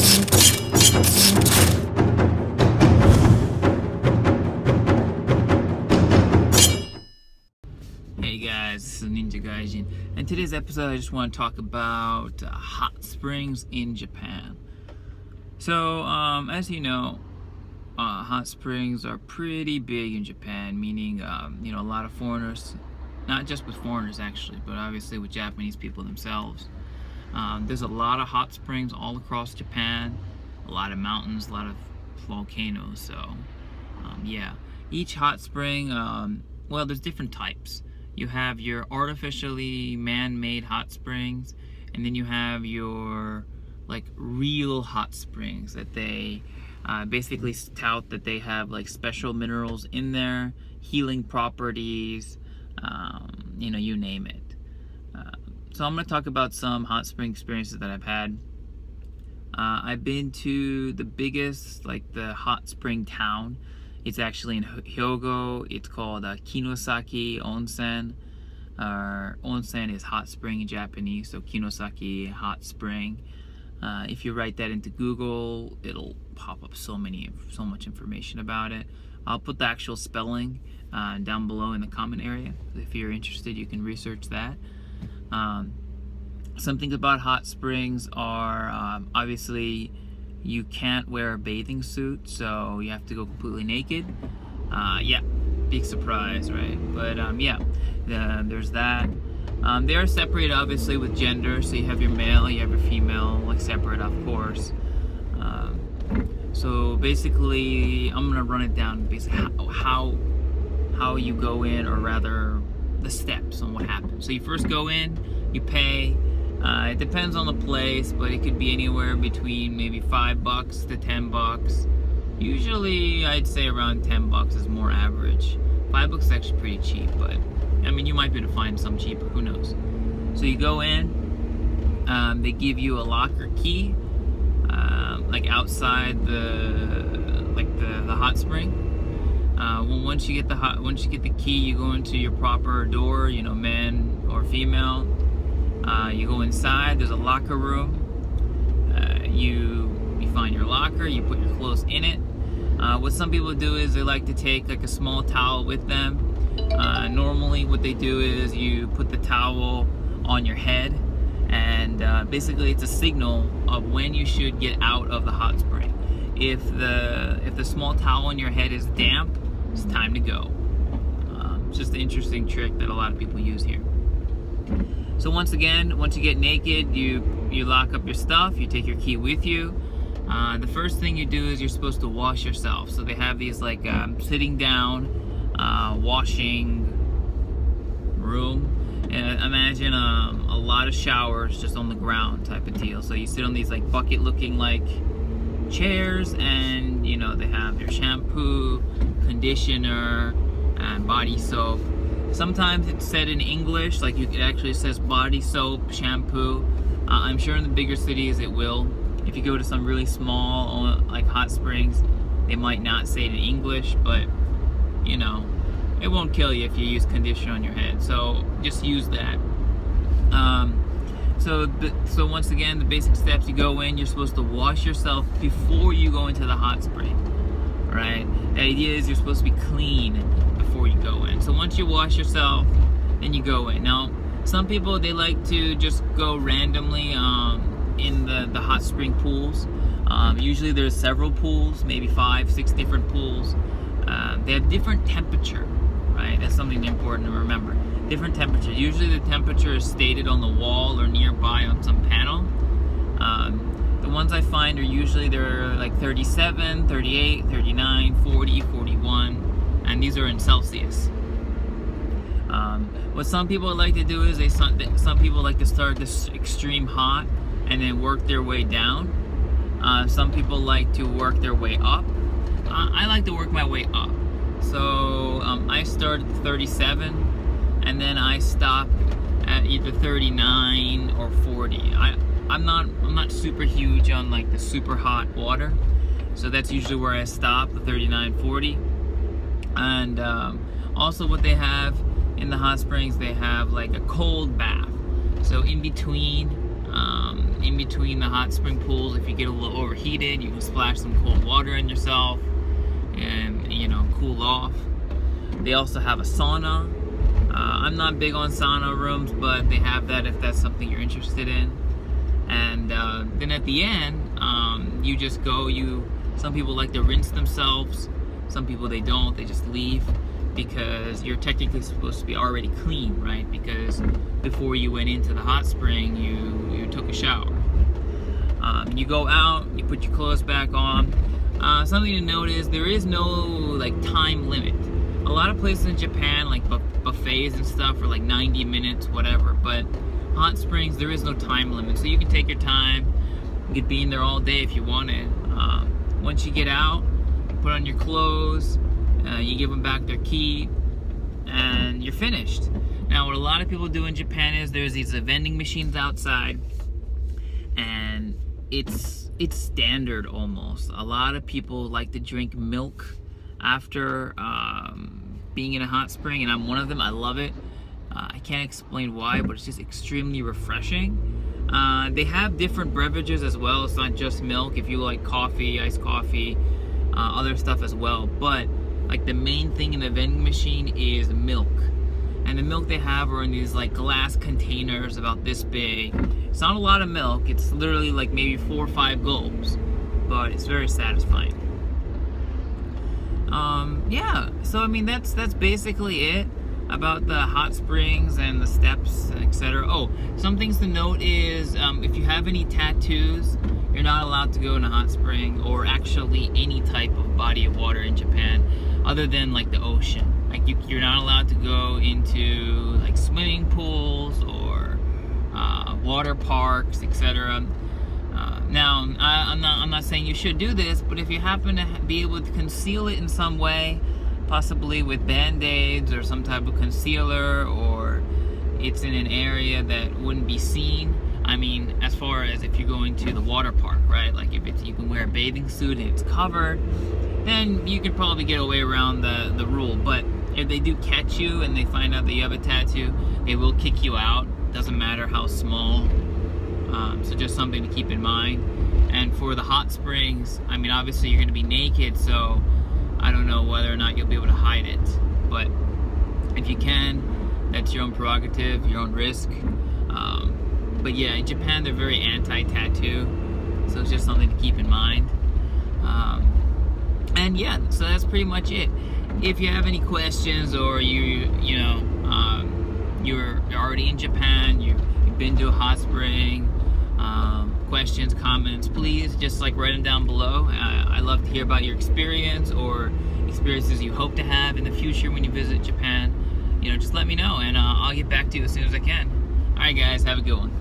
Hey guys, this is NinjaGaijin, and today's episode I just want to talk about hot springs in Japan. So, as you know, hot springs are pretty big in Japan, meaning, you know, a lot of foreigners, not just with foreigners actually, but obviously with Japanese people themselves. There's a lot of hot springs all across Japan, a lot of mountains, a lot of volcanoes, so, yeah. Each hot spring, well, there's different types. You have your artificially man-made hot springs, and then you have your like real hot springs that they basically tout that they have like special minerals in there, healing properties, you know, you name it. So I'm going to talk about some hot spring experiences that I've had. I've been to the biggest, like the hot spring town. It's actually in Hyogo. It's called Kinosaki Onsen. Onsen is hot spring in Japanese, so Kinosaki hot spring. If you write that into Google, it'll pop up so much information about it. I'll put the actual spelling down below in the comment area. If you're interested, you can research that. Some things about hot springs are obviously you can't wear a bathing suit, so you have to go completely naked. Yeah, big surprise, right? But yeah, there's that. They are separated obviously with gender, so you have your male, you have your female, like separate, of course. So basically, I'm gonna run it down basically how you go in, or rather the steps on what happens. So you first go in, you pay. It depends on the place, but it could be anywhere between maybe $5 to $10. Usually, I'd say around $10 is more average. $5 is actually pretty cheap, but I mean, you might be able to find some cheaper. Who knows? So you go in. They give you a locker key, like outside the hot spring. Once you get the key, you go into your proper door. You know, man or female. You go inside, there's a locker room. You find your locker, you put your clothes in it. What some people do is they like to take like a small towel with them. Normally what they do is you put the towel on your head, and basically it's a signal of when you should get out of the hot spring. If the small towel on your head is damp, it's time to go. It's just an interesting trick that a lot of people use here. So once again, once you get naked, you lock up your stuff, you take your key with you. The first thing you do is you're supposed to wash yourself. So they have these like sitting down washing room. Imagine a lot of showers just on the ground type of deal. So you sit on these like bucket looking like chairs, and you know, they have their shampoo, conditioner, and body soap. Sometimes it's said in English, like it actually says body soap, shampoo. I'm sure in the bigger cities it will. If you go to some really small, like hot springs, they might not say it in English, but you know, it won't kill you if you use conditioner on your head. So just use that. So once again, the basic steps: you go in, you're supposed to wash yourself before you go into the hot spring, right? The idea is you're supposed to be clean before you go in. So once you wash yourself, then you go in. Now, some people, they like to just go randomly in the hot spring pools. Usually there's several pools, maybe 5, 6 different pools. They have different temperature, right? That's something important to remember. Different temperature. Usually the temperature is stated on the wall or nearby on some panel. The ones I find are usually they're like 37, 38, 39, 40, 41, and these are in Celsius. What some people like to do is some people like to start this extreme hot and then work their way down. Some people like to work their way up. I like to work my way up. So I started at 37, and then I stopped at either 39 or 40. I'm not super huge on like the super hot water, so that's usually where I stop, the 39, 40. And also what they have in the hot springs, they have like a cold bath. So in between in between the hot spring pools, if you get a little overheated, you can splash some cold water in yourself and, you know, cool off. They also have a sauna. I'm not big on sauna rooms, but they have that if that's something you're interested in. And then at the end, you just go, some people like to rinse themselves, some people they don't, they just leave, because you're technically supposed to be already clean, right? Because before you went into the hot spring, you took a shower. You go out, you put your clothes back on. Something to note is there is no like time limit. A lot of places in Japan, like buffets and stuff, are like 90 minutes, whatever. But hot springs, there is no time limit, so you can take your time. You could be in there all day if you wanted. Once you get out, you put on your clothes, you give them back their key, and you're finished. Now, what a lot of people do in Japan is there's these vending machines outside, and it's standard almost. A lot of people like to drink milk after being in a hot spring, and I'm one of them. I love it. I can't explain why, but it's just extremely refreshing. They have different beverages as well. It's not just milk. If you like coffee, iced coffee, other stuff as well. But like the main thing in the vending machine is milk. And the milk they have are in these like glass containers about this big. It's not a lot of milk. It's literally like maybe 4 or 5 gulps, but it's very satisfying. Yeah, so I mean that's basically it about the hot springs and the steps, etc. Oh, some things to note is if you have any tattoos, you're not allowed to go in a hot spring or actually any type of body of water in Japan other than like the ocean. Like you're not allowed to go into like swimming pools or water parks, etc. Now, I'm not saying you should do this, but if you happen to be able to conceal it in some way, possibly with band-aids or some type of concealer, or it's in an area that wouldn't be seen. I mean, as far as if you're going to the water park, right? Like if you can wear a bathing suit and it's covered, then you can probably get away around the rule. But if they do catch you and they find out that you have a tattoo, they will kick you out. Doesn't matter how small. So just something to keep in mind. And for the hot springs, I mean, obviously you're going to be naked, so I don't know whether or not you'll be able to hide it. But if you can, that's your own prerogative, your own risk. But yeah, in Japan they're very anti-tattoo, so it's just something to keep in mind. And yeah, so that's pretty much it. If you have any questions, or you're already in Japan, you've been to a hot spring, questions, comments, please just like write them down below. I love to hear about your experience or experiences you hope to have in the future when you visit Japan. You know, just let me know, and I'll get back to you as soon as I can. Alright guys, have a good one.